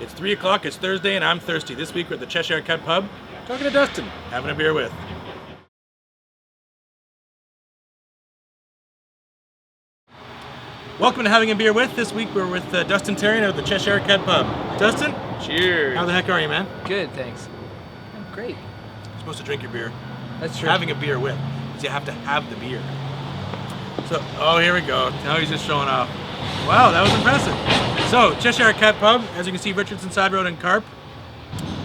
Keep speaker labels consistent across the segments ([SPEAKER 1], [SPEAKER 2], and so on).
[SPEAKER 1] It's 3 o'clock, it's Thursday, and I'm thirsty. This week we're at the Cheshire Cat Pub, talking to Dustin, having a beer with. Welcome to Having a Beer With. This week we're with Dustin Therrien at the Cheshire Cat Pub. Dustin?
[SPEAKER 2] Cheers.
[SPEAKER 1] How the heck are you, man?
[SPEAKER 2] Good, thanks. I'm great.
[SPEAKER 1] You're supposed to drink your beer.
[SPEAKER 2] That's true.
[SPEAKER 1] Having a beer with, because you have to have the beer. So, oh, here we go. Now he's just showing off. Wow, that was impressive. So, Cheshire Cat Pub, as you can see, Richardson Side Road in Carp.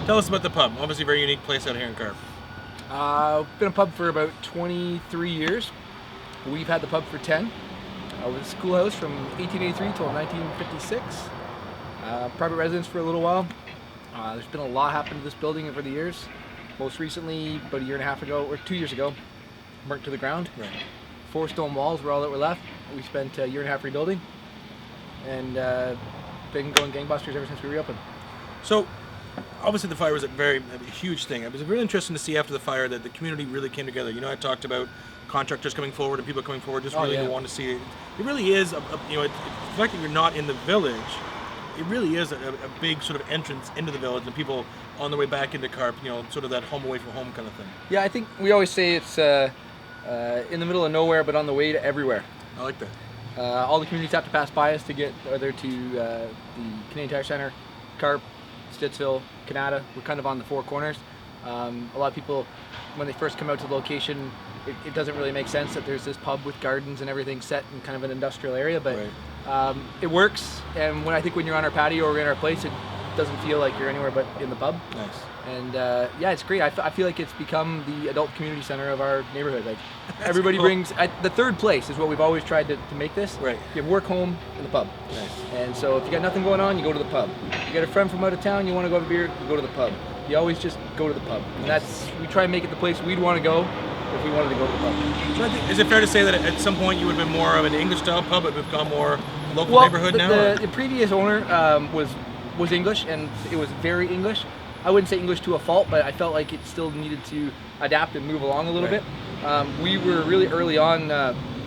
[SPEAKER 1] Tell us about the pub. Obviously a very unique place out here in Carp.
[SPEAKER 2] Been a pub for about 23 years. We've had the pub for 10. With a schoolhouse from 1883 till 1956. Private residence for a little while. There's been a lot happen to this building over the years. Most recently, about a year and a half ago, or 2 years ago, burnt to the ground.
[SPEAKER 1] Right.
[SPEAKER 2] 4 stone walls were all that were left. We spent a year and a half rebuilding, and been going gangbusters ever since we reopened.
[SPEAKER 1] So, obviously the fire was a huge thing. It was really interesting to see after the fire that the community really came together. You know, I talked about contractors coming forward and people coming forward just really to want to see it. It really is, the fact that you're not in the village, it really is a big sort of entrance into the village and people on their way back into Carp, sort of that home away from home kind of thing.
[SPEAKER 2] Yeah, I think we always say it's in the middle of nowhere, but on the way to everywhere.
[SPEAKER 1] I like that.
[SPEAKER 2] All the communities have to pass by us to get either to the Canadian Tire Centre, Carp, Stittsville, Canada. We're kind of on the four corners. A lot of people, when they first come out to the location, it doesn't really make sense that there's this pub with gardens and everything set in kind of an industrial area, but right. It works. And when you're on our patio or in our place, it doesn't feel like you're anywhere but in the pub. Nice. And yeah, it's great. I feel like it's become the adult community center of our neighborhood. Like everybody cool. brings the third place is what we've always tried to make this. Right. You have work, home, and the pub. Nice. And so if you got nothing going on, you go to the pub. You got a friend from out of town, you want to go have a beer, you go to the pub. You always just go to the pub. And we try and make it the place we'd want to go if we wanted to go to the pub.
[SPEAKER 1] So is it fair to say that at some point you would have been more of an English style pub, it would become more local neighborhood now?
[SPEAKER 2] The previous owner was English, and it was very English. I wouldn't say English to a fault, but I felt like it still needed to adapt and move along a little bit. We were really early on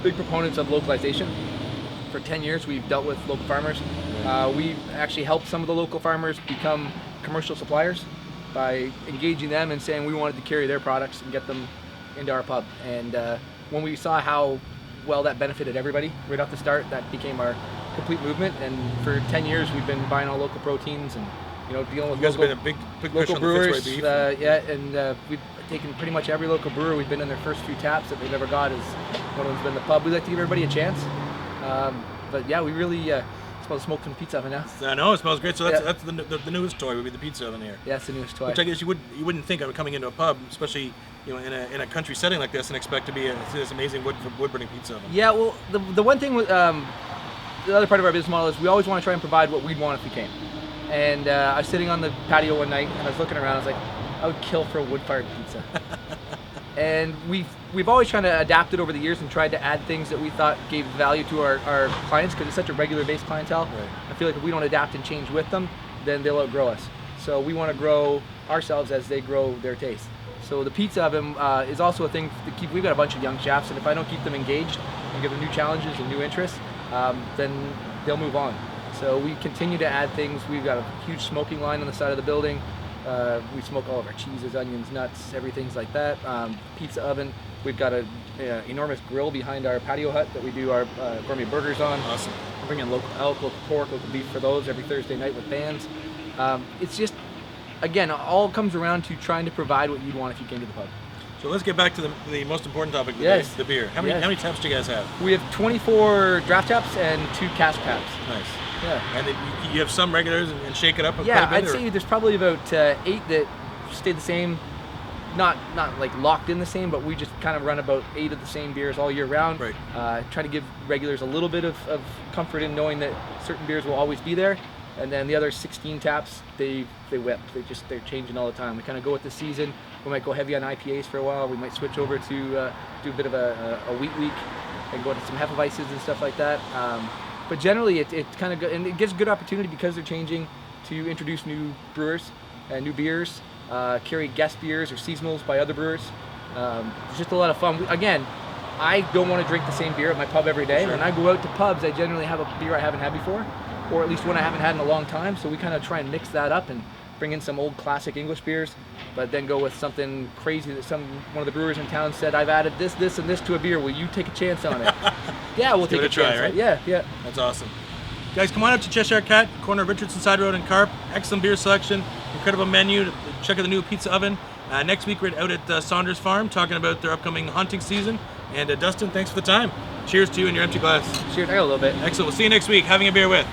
[SPEAKER 2] big proponents of localization. For 10 years we've dealt with local farmers. We've actually helped some of the local farmers become commercial suppliers by engaging them and saying we wanted to carry their products and get them into our pub. And when we saw how well that benefited everybody right off the start, that became our complete movement. And for 10 years we've been buying all local proteins and dealing with
[SPEAKER 1] local, have been a big
[SPEAKER 2] local brewers.
[SPEAKER 1] Beef.
[SPEAKER 2] We've taken pretty much every local brewer. We've been in their first few taps that they've ever got. Is one of them's been the pub. We like to give everybody a chance. But yeah, we really smell the smoke from the pizza oven now.
[SPEAKER 1] I know, it smells great. So that's the newest toy would be the pizza oven here.
[SPEAKER 2] Yeah, it's the newest toy.
[SPEAKER 1] Which I guess you wouldn't think of coming into a pub, especially in a country setting like this, and expect to be this amazing wood burning pizza oven.
[SPEAKER 2] Yeah, well, the one thing with the other part of our business model is we always want to try and provide what we'd want if we came. And I was sitting on the patio one night and I was looking around. I was like, I would kill for a wood-fired pizza. And we've always tried to adapt it over the years and tried to add things that we thought gave value to our clients because it's such a regular-based clientele. Right. I feel like if we don't adapt and change with them, then they'll outgrow us. So we want to grow ourselves as they grow their taste. So the pizza oven is also a thing to keep. We've got a bunch of young chefs, and if I don't keep them engaged and give them new challenges and new interests, then they'll move on. So we continue to add things. We've got a huge smoking line on the side of the building. We smoke all of our cheeses, onions, nuts, everything's like that. Pizza oven. We've got an enormous grill behind our patio hut that we do our gourmet burgers on.
[SPEAKER 1] Awesome.
[SPEAKER 2] We bring in local elk, local pork, local beef for those every Thursday night with bands. It's just, again, all comes around to trying to provide what you'd want if you came to the pub.
[SPEAKER 1] So let's get back to the most important topic of the day, the beer. How many taps do you guys have?
[SPEAKER 2] We have 24 draft taps and 2 cask taps.
[SPEAKER 1] Nice.
[SPEAKER 2] Yeah.
[SPEAKER 1] And then you have some regulars and shake it up
[SPEAKER 2] yeah,
[SPEAKER 1] quite a bit?
[SPEAKER 2] I'd say there's probably about 8 that stay the same. Not like locked in the same, but we just kind of run about 8 of the same beers all year round. Right. Try to give regulars a little bit of comfort in knowing that certain beers will always be there. And then the other 16 taps, they whip. They're changing all the time. We kind of go with the season. We might go heavy on IPAs for a while. We might switch over to do a bit of a wheat week and go into some Hefeweißes and stuff like that. But generally, it kind of and it gives good opportunity because they're changing to introduce new brewers and new beers, carry guest beers or seasonals by other brewers. It's just a lot of fun. Again, I don't want to drink the same beer at my pub every day. Sure. When I go out to pubs, I generally have a beer I haven't had before. or at least one I haven't had in a long time. So we kind of try and mix that up and bring in some old classic English beers, but then go with something crazy that one of the brewers in town said, I've added this, this, and this to a beer. Will you take a chance on it? Yeah, we'll take a
[SPEAKER 1] try,
[SPEAKER 2] chance.
[SPEAKER 1] right?
[SPEAKER 2] Yeah.
[SPEAKER 1] That's awesome. Guys, come on up to Cheshire Cat, corner of Richardson Side Road and Carp. Excellent beer selection, incredible menu. Check out the new pizza oven. Next week we're out at Saunders Farm talking about their upcoming hunting season. And Dustin, thanks for the time. Cheers to you and your empty glass.
[SPEAKER 2] Cheers. I got a little bit.
[SPEAKER 1] Excellent. We'll see you next week. Having a beer with.